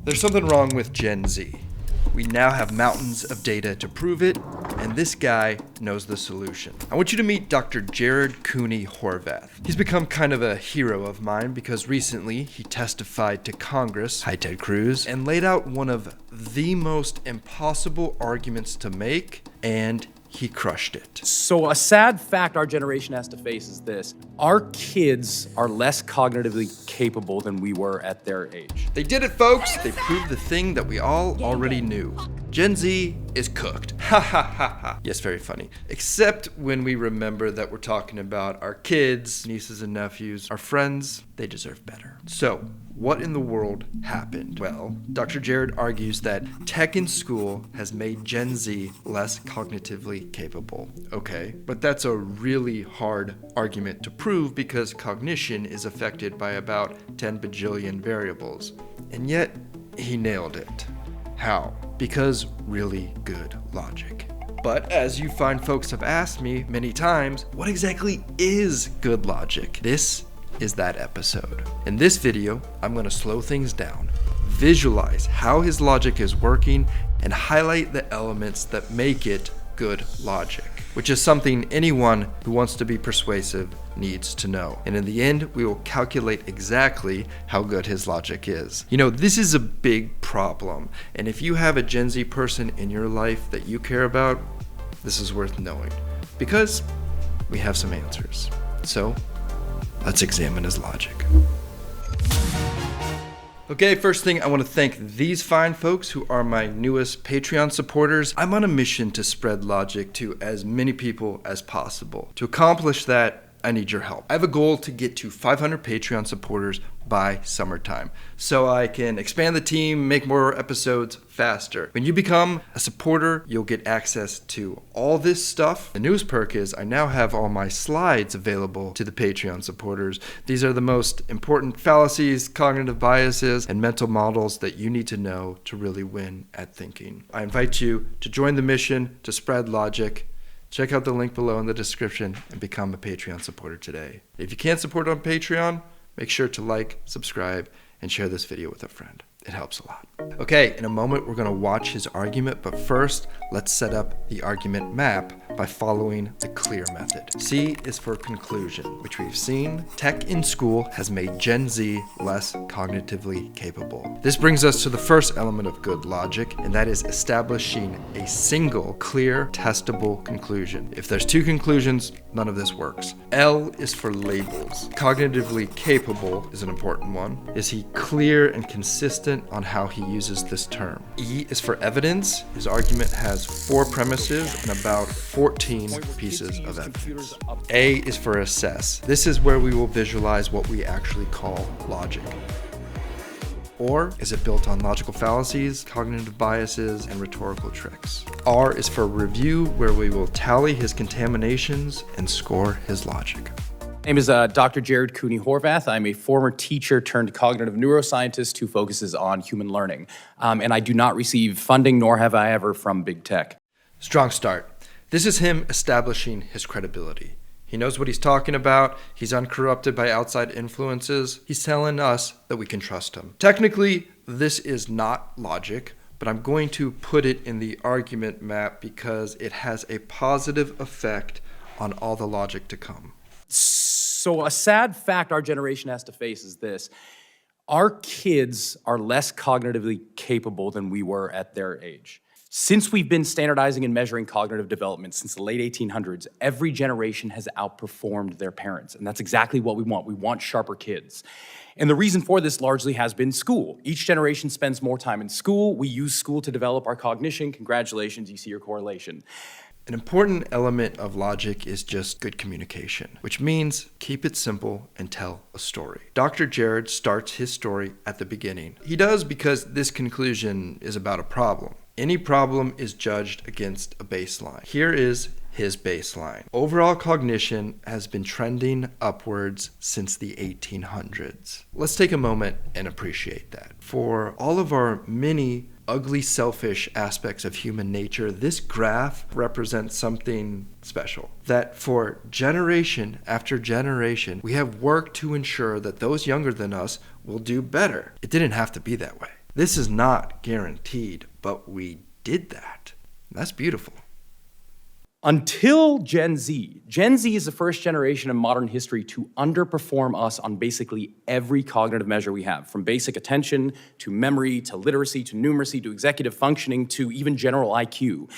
There's something wrong with Gen Z. We now have mountains of data to prove it, and this guy knows the solution. I want you to meet Dr. Cooney Horvath. He's become kind of a hero of mine because recently he testified to Congress, hi Ted Cruz, and laid out one of the most impossible arguments to make, and he crushed it. So a sad fact our generation has to face is this: our kids are less cognitively capable than we were at their age. They did it, folks. They proved the thing that we all already knew. Gen Z is cooked. Ha ha ha ha. Yes, very funny. Except when we remember that we're talking about our kids, nieces and nephews, our friends. They deserve better. So, what in the world happened? Well, Dr. Jared argues that tech in school has made Gen Z less cognitively capable. Okay, but that's a really hard argument to prove because cognition is affected by about 10 bajillion variables. And yet, he nailed it. How? Because really good logic. But as you fine folks have asked me many times, what exactly is good logic? This is that episode. In this video, I'm going to slow things down, visualize how his logic is working, and highlight the elements that make it good logic, which is something anyone who wants to be persuasive needs to know. And in the end, we will calculate exactly how good his logic is. You know, this is a big problem, and if you have a Gen Z person in your life that you care about, this is worth knowing, because we have some answers. So, let's examine his logic. Okay, first thing, I want to thank these fine folks who are my newest Patreon supporters. I'm on a mission to spread logic to as many people as possible. To accomplish that, I need your help. I have a goal to get to 500 Patreon supporters by summertime, so I can expand the team, make more episodes faster. When you become a supporter, you'll get access to all this stuff. The newest perk is I now have all my slides available to the Patreon supporters. These are the most important fallacies, cognitive biases, and mental models that you need to know to really win at thinking. I invite you to join the mission to spread logic. Check out the link below in the description and become a Patreon supporter today. If you can't support on Patreon, make sure to like, subscribe, and share this video with a friend. It helps a lot. Okay, in a moment, we're gonna watch his argument, but first, let's set up the argument map by following the CLEAR method. C is for conclusion, which we've seen. Tech in school has made Gen Z less cognitively capable. This brings us to the first element of good logic, and that is establishing a single, clear, testable conclusion. If there's two conclusions, none of this works. L is for labels. Cognitively capable is an important one. Is he clear and consistent on how he uses this term? E is for evidence. His argument has 4 premises and about 14 pieces of evidence. A is for assess. This is where we will visualize what we actually call logic. Or is it built on logical fallacies, cognitive biases, and rhetorical tricks? R is for review, where we will tally his contaminations and score his logic. My name is Dr. Jared Cooney Horvath. I'm a former teacher turned cognitive neuroscientist who focuses on human learning. And I do not receive funding, nor have I ever, from big tech. Strong start. This is him establishing his credibility. He knows what he's talking about. He's uncorrupted by outside influences. He's telling us that we can trust him. Technically, this is not logic, but I'm going to put it in the argument map because it has a positive effect on all the logic to come. So a sad fact our generation has to face is this: our kids are less cognitively capable than we were at their age. Since we've been standardizing and measuring cognitive development since the late 1800s, every generation has outperformed their parents, and that's exactly what we want. We want sharper kids. And the reason for this largely has been school. Each generation spends more time in school. We use school to develop our cognition. Congratulations, you see your correlation. An important element of logic is just good communication, which means keep it simple and tell a story. Dr. Jared starts his story at the beginning. He does because this conclusion is about a problem. Any problem is judged against a baseline. Here is his baseline. Overall cognition has been trending upwards since the 1800s. Let's take a moment and appreciate that. For all of our many ugly, selfish aspects of human nature, this graph represents something special. That for generation after generation, we have worked to ensure that those younger than us will do better. It didn't have to be that way. This is not guaranteed, but we did that. That's beautiful. Until Gen Z. Gen Z is the first generation in modern history to underperform us on basically every cognitive measure we have, from basic attention to memory to literacy to numeracy to executive functioning to even general IQ,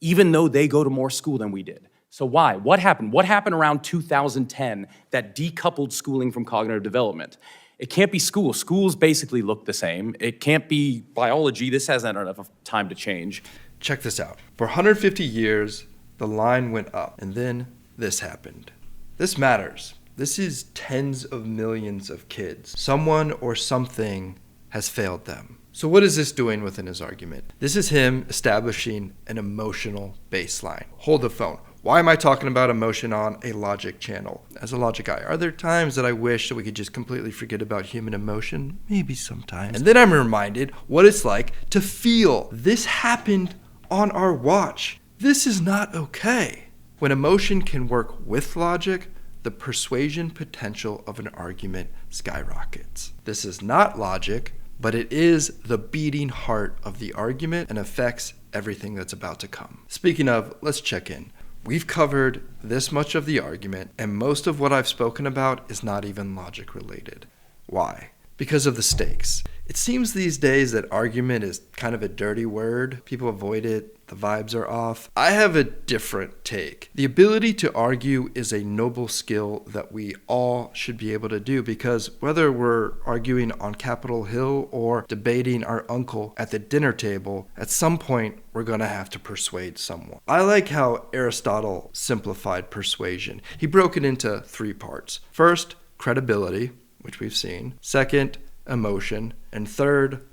even though they go to more school than we did. So why? What happened? What happened around 2010 that decoupled schooling from cognitive development? It can't be school. Schools basically look the same. It can't be biology. This hasn't had enough time to change. Check this out. For 150 years, the line went up, and then this happened. This matters. This is tens of millions of kids. Someone or something has failed them. So what is this doing within his argument? This is him establishing an emotional baseline. Hold the phone. Why am I talking about emotion on a logic channel? As a logic guy, are there times that I wish that we could just completely forget about human emotion? Maybe sometimes. And then I'm reminded what it's like to feel. This happened on our watch. This is not okay. When emotion can work with logic, the persuasion potential of an argument skyrockets. This is not logic, but it is the beating heart of the argument and affects everything that's about to come. Speaking of, let's check in. We've covered this much of the argument, and most of what I've spoken about is not even logic related. Why? Because of the stakes. It seems these days that argument is kind of a dirty word. People avoid it. The vibes are off. I have a different take. The ability to argue is a noble skill that we all should be able to do, because whether we're arguing on Capitol Hill or debating our uncle at the dinner table, at some point we're going to have to persuade someone. I like how Aristotle simplified persuasion. He broke it into 3 parts. First, credibility, which we've seen. Second, emotion. And third,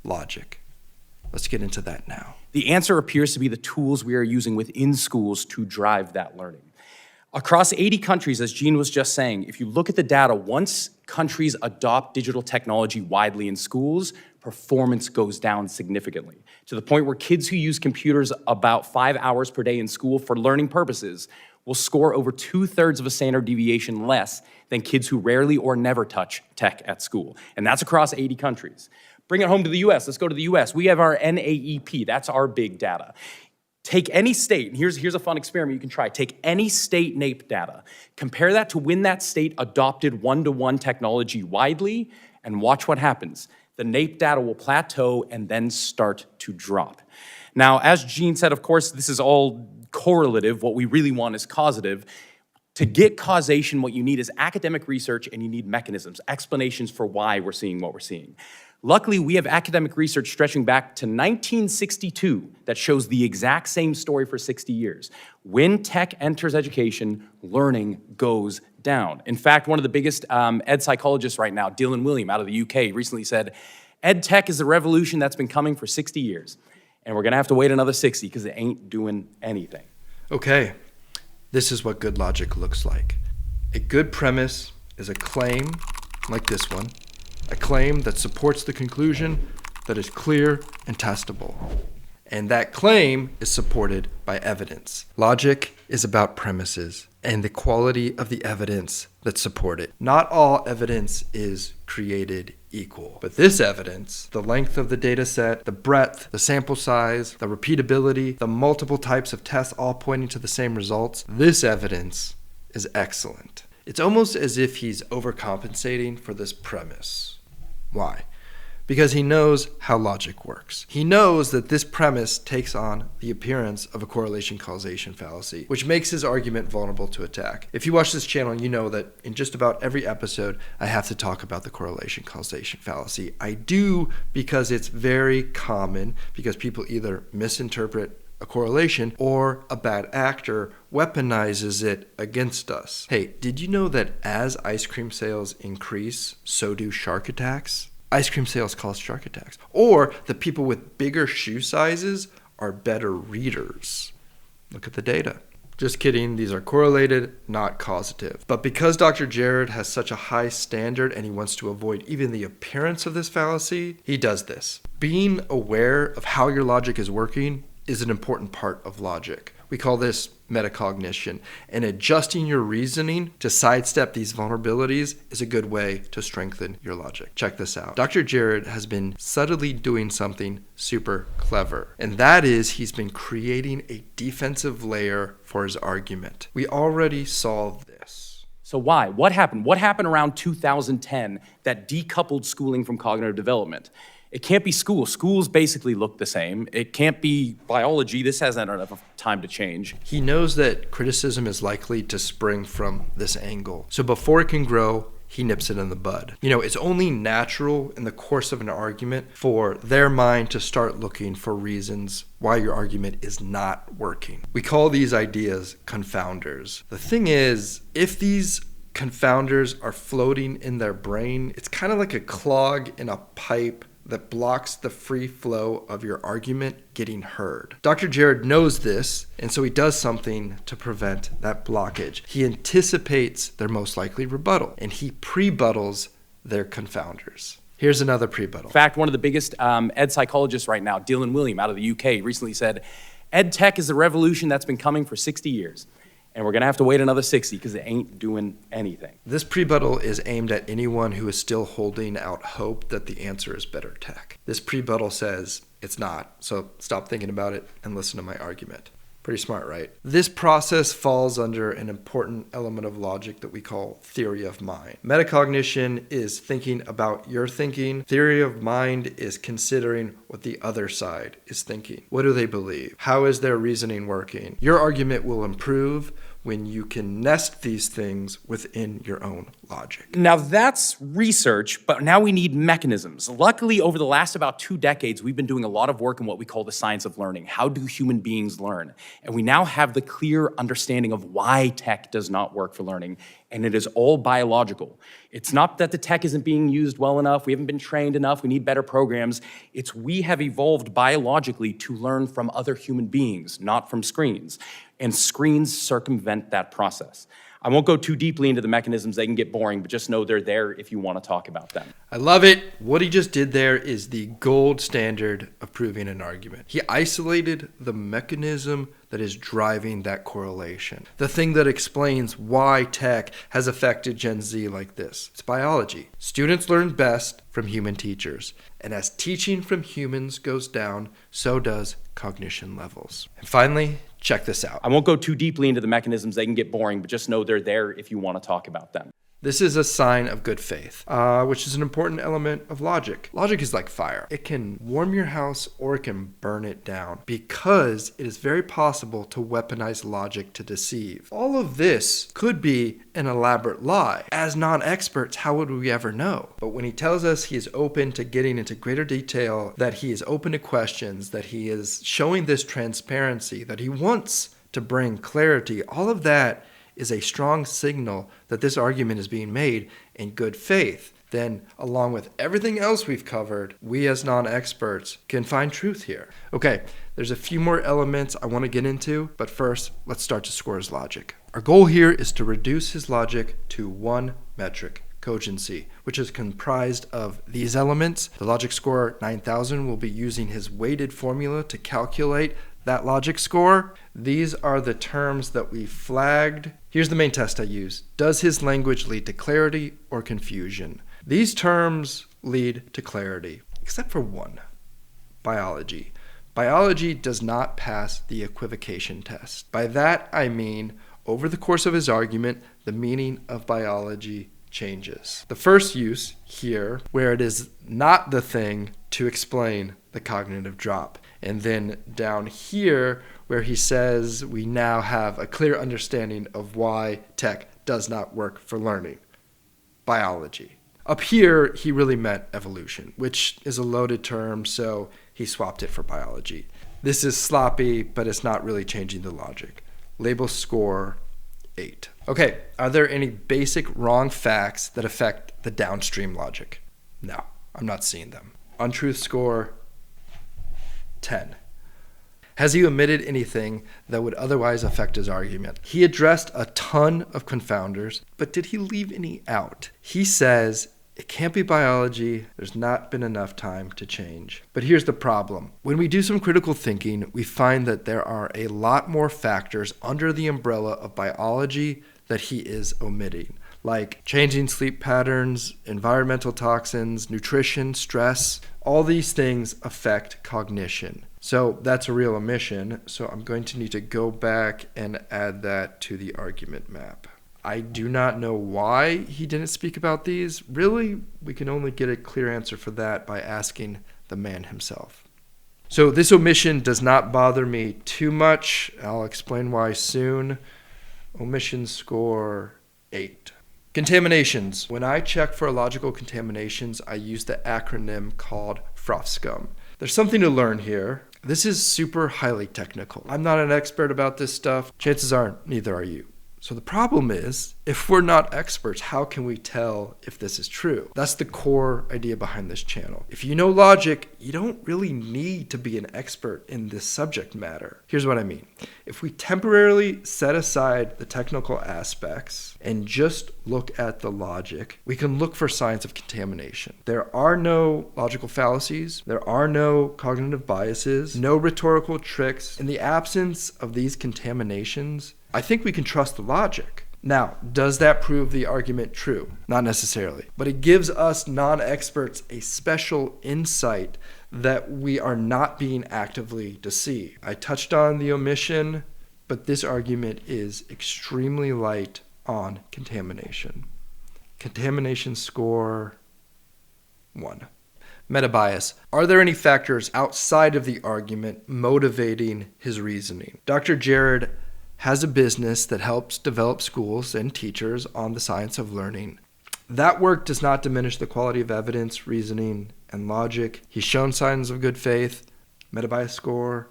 logic. Let's get into that now. The answer appears to be the tools we are using within schools to drive that learning. Across 80 countries, as Gene was just saying, if you look at the data, once countries adopt digital technology widely in schools, performance goes down significantly, to the point where kids who use computers about 5 hours per day in school for learning purposes will score over 2/3 of a standard deviation less than kids who rarely or never touch tech at school. And that's across 80 countries. Bring it home to the US. Let's go to the US. We have our NAEP. That's our big data. Take any state, and here's a fun experiment you can try. Take any state NAEP data, compare that to when that state adopted one-to-one technology widely, and watch what happens. The NAEP data will plateau and then start to drop. Now, as Gene said, of course, this is all correlative. What we really want is causative. To get causation, what you need is academic research, and you need mechanisms, explanations for why we're seeing what we're seeing. Luckily, we have academic research stretching back to 1962 that shows the exact same story for 60 years. When tech enters education, learning goes down. In fact, one of the biggest ed psychologists right now, Dylan William out of the UK, recently said, ed tech is a revolution that's been coming for 60 years. And we're gonna have to wait another 60 because it ain't doing anything. Okay, this is what good logic looks like. A good premise is a claim like this one, a claim that supports the conclusion, that is clear and testable. And that claim is supported by evidence. Logic is about premises and the quality of the evidence that support it. Not all evidence is created equal. But this evidence, the length of the data set, the breadth, the sample size, the repeatability, the multiple types of tests all pointing to the same results, this evidence is excellent. It's almost as if he's overcompensating for this premise. Why? Because he knows how logic works. He knows that this premise takes on the appearance of a correlation causation fallacy, which makes his argument vulnerable to attack. If you watch this channel, you know that in just about every episode, I have to talk about the correlation causation fallacy. I do because it's very common, because people either misinterpret a correlation or a bad actor weaponizes it against us. Hey, did you know that as ice cream sales increase, so do shark attacks? Ice cream sales cause shark attacks. Or the people with bigger shoe sizes are better readers. Look at the data. Just kidding, these are correlated, not causative. But because Dr. Jared has such a high standard and he wants to avoid even the appearance of this fallacy, he does this. Being aware of how your logic is working is an important part of logic. We call this metacognition, and adjusting your reasoning to sidestep these vulnerabilities is a good way to strengthen your logic. Check this out. Dr. Jared has been subtly doing something super clever, and that is he's been creating a defensive layer for his argument. We already saw this. So why? What happened? What happened around 2010 that decoupled schooling from cognitive development? It can't be school. Schools basically look the same. It can't be biology. This hasn't had enough time to change. He knows that criticism is likely to spring from this angle. So before it can grow, he nips it in the bud. It's only natural in the course of an argument for their mind to start looking for reasons why your argument is not working. We call these ideas confounders. The thing is, if these confounders are floating in their brain, it's kind of like a clog in a pipe that blocks the free flow of your argument getting heard. Dr. Jared knows this, and so he does something to prevent that blockage. He anticipates their most likely rebuttal, and he pre-buttles their confounders. Here's another pre-buttal. In fact, one of the biggest ed psychologists right now, Dylan William out of the UK, recently said, ed tech is a revolution that's been coming for 60 years. And we're going to have to wait another 60 because it ain't doing anything. This pre-buttal is aimed at anyone who is still holding out hope that the answer is better tech. This pre-buttal says it's not, so stop thinking about it and listen to my argument. Pretty smart, right? This process falls under an important element of logic that we call theory of mind. Metacognition is thinking about your thinking. Theory of mind is considering what the other side is thinking. What do they believe? How is their reasoning working? Your argument will improve when you can nest these things within your own logic. Now that's research, but now we need mechanisms. Luckily, over the last about 2 decades, we've been doing a lot of work in what we call the science of learning. How do human beings learn? And we now have the clear understanding of why tech does not work for learning, and it is all biological. It's not that the tech isn't being used well enough, we haven't been trained enough, we need better programs. It's we have evolved biologically to learn from other human beings, not from screens. And screens circumvent that process. I won't go too deeply into the mechanisms, they can get boring, but just know they're there if you want to talk about them. I love it. What he just did there is the gold standard of proving an argument. He isolated the mechanism that is driving that correlation. The thing that explains why tech has affected Gen Z like this. It's biology. Students learn best from human teachers. And as teaching from humans goes down, so does cognition levels. And finally, check this out. I won't go too deeply into the mechanisms, they can get boring, but just know they're there if you want to talk about them. This is a sign of good faith, which is an important element of logic. Logic is like fire. It can warm your house or it can burn it down because it is very possible to weaponize logic to deceive. All of this could be an elaborate lie. As non-experts, how would we ever know? But when he tells us he is open to getting into greater detail, that he is open to questions, that he is showing this transparency, that he wants to bring clarity, all of that is a strong signal that this argument is being made in good faith. Then, along with everything else we've covered, we as non-experts can find truth here. Okay, there's a few more elements I want to get into, but first, let's start to score his logic. Our goal here is to reduce his logic to one metric, cogency, which is comprised of these elements. The logic score 9000 will be using his weighted formula to calculate that logic score. These are the terms that we flagged. Here's the main test I use. Does his language lead to clarity or confusion? These terms lead to clarity, except for one, biology. Biology does not pass the equivocation test. By that I mean, over the course of his argument, the meaning of biology changes. The first use here, where it is not the thing to explain the cognitive drop. And then down here, where he says we now have a clear understanding of why tech does not work for learning. Biology. Up here, he really meant evolution, which is a loaded term, so he swapped it for biology. This is sloppy, but it's not really changing the logic. Label score 8. Okay, are there any basic wrong facts that affect the downstream logic? No, I'm not seeing them. Untruth score 10. Has he omitted anything that would otherwise affect his argument? He addressed a ton of confounders, but did he leave any out? He says It can't be biology. There's not been enough time to change. But here's the problem. When we do some critical thinking, we find that there are a lot more factors under the umbrella of biology that he is omitting, like changing sleep patterns, environmental toxins, nutrition, stress. All these things affect cognition. So that's a real omission. So I'm going to need to go back and add that to the argument map. I do not know why he didn't speak about these. Really, we can only get a clear answer for that by asking the man himself. So this omission does not bother me too much. I'll explain why soon. Omission score 8. Contaminations. When I check for illogical contaminations, I use the acronym called FROFSCUM. There's something to learn here. This is super highly technical. I'm not an expert about this stuff. Chances are, neither are you. So the problem is, if we're not experts, how can we tell if this is true? That's the core idea behind this channel. If you know logic, you don't really need to be an expert in this subject matter. Here's what I mean. If we temporarily set aside the technical aspects and just look at the logic, we can look for signs of contamination. There are no logical fallacies. There are no cognitive biases, no rhetorical tricks. In the absence of these contaminations, I think we can trust the logic. Now, does that prove the argument true? Not necessarily, but it gives us non-experts a special insight that we are not being actively deceived. I touched on the omission, but this argument is extremely light on contamination. Contamination score 1. Meta-bias. Are there any factors outside of the argument motivating his reasoning? Dr. Jared has a business that helps develop schools and teachers on the science of learning. That work does not diminish the quality of evidence, reasoning, and logic. He's shown signs of good faith. Meta-bias score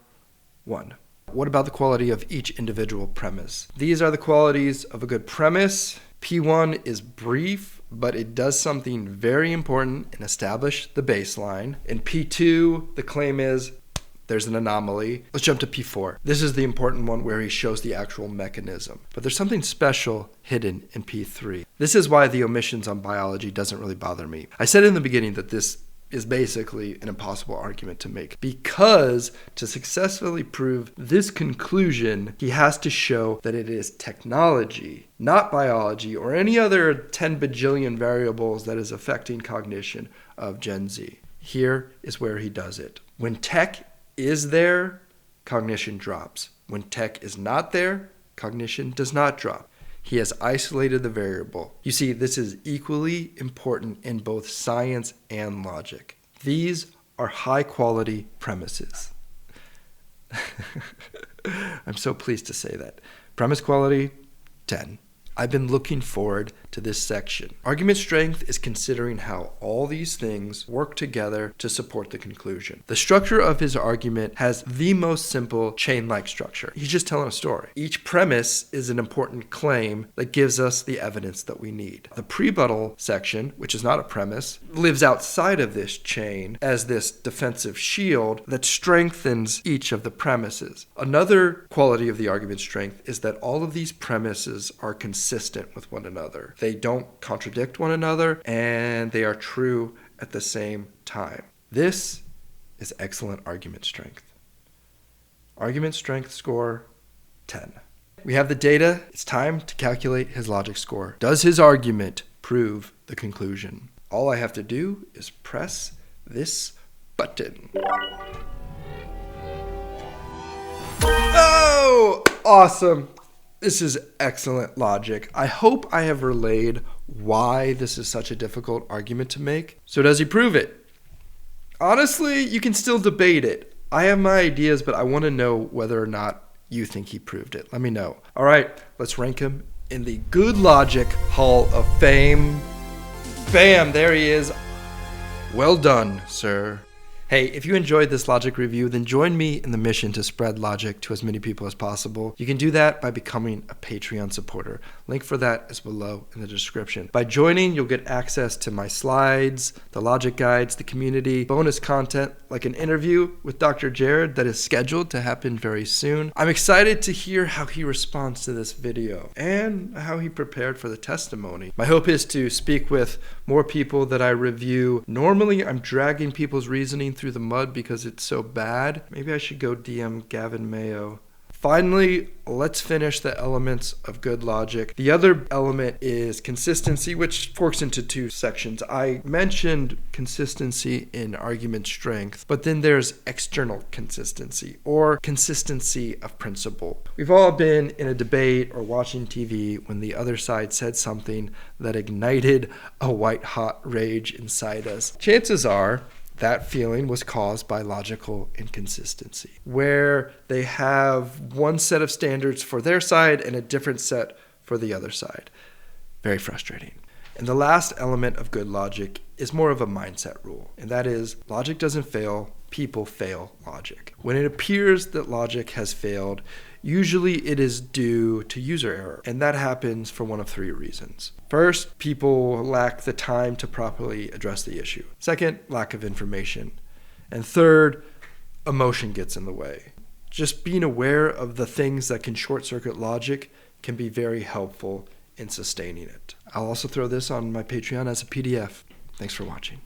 1. What about the quality of each individual premise? These are the qualities of a good premise. P1 is brief, but it does something very important and establish the baseline. In P2, the claim is there's an anomaly. Let's jump to P4. This is the important one where he shows the actual mechanism. But there's something special hidden in P3. This is why the omissions on biology doesn't really bother me. I said in the beginning that this is basically an impossible argument to make, because to successfully prove this conclusion, he has to show that it is technology, not biology or any other 10 bajillion variables that is affecting cognition of Gen Z. Here is where he does it. When tech is there, cognition drops. When tech is not there, cognition does not drop. He has isolated the variable. You see, this is equally important in both science and logic. These are high-quality premises. I'm so pleased to say that. Premise quality, 10. I've been looking forward to this section. Argument strength is considering how all these things work together to support the conclusion. The structure of his argument has the most simple chain-like structure. He's just telling a story. Each premise is an important claim that gives us the evidence that we need. The prebuttal section, which is not a premise, lives outside of this chain as this defensive shield that strengthens each of the premises. Another quality of the argument strength is that all of these premises are consistent with one another. They don't contradict one another, and they are true at the same time. This is excellent argument strength. Argument strength score 10. We have the data. It's time to calculate his logic score. Does his argument prove the conclusion? All I have to do is press this button. Oh, awesome. This is excellent logic. I hope I have relayed why this is such a difficult argument to make. So does he prove it? Honestly, you can still debate it. I have my ideas, but I want to know whether or not you think he proved it. Let me know. All right, let's rank him in the Good Logic Hall of Fame. Bam, there he is. Well done, sir. Hey, if you enjoyed this logic review, then join me in the mission to spread logic to as many people as possible. You can do that by becoming a Patreon supporter. Link for that is below in the description. By joining, you'll get access to my slides, the logic guides, the community, bonus content like an interview with Dr. Jared that is scheduled to happen very soon. I'm excited to hear how he responds to this video and how he prepared for the testimony. My hope is to speak with more people that I review. Normally, I'm dragging people's reasoning through the mud because it's so bad. Maybe I should go DM Gavin Mayo. Finally, let's finish the elements of good logic. The other element is consistency, which forks into two sections. I mentioned consistency in argument strength, but then there's external consistency or consistency of principle. We've all been in a debate or watching TV when the other side said something that ignited a white-hot rage inside us. Chances are that feeling was caused by logical inconsistency, where they have one set of standards for their side and a different set for the other side. Very frustrating. And the last element of good logic is more of a mindset rule, and that is logic doesn't fail, people fail logic. When it appears that logic has failed, usually it is due to user error, and that happens for one of three reasons. First, people lack the time to properly address the issue. Second, lack of information. And third, emotion gets in the way. Just being aware of the things that can short-circuit logic can be very helpful in sustaining it. I'll also throw this on my Patreon as a PDF. Thanks for watching.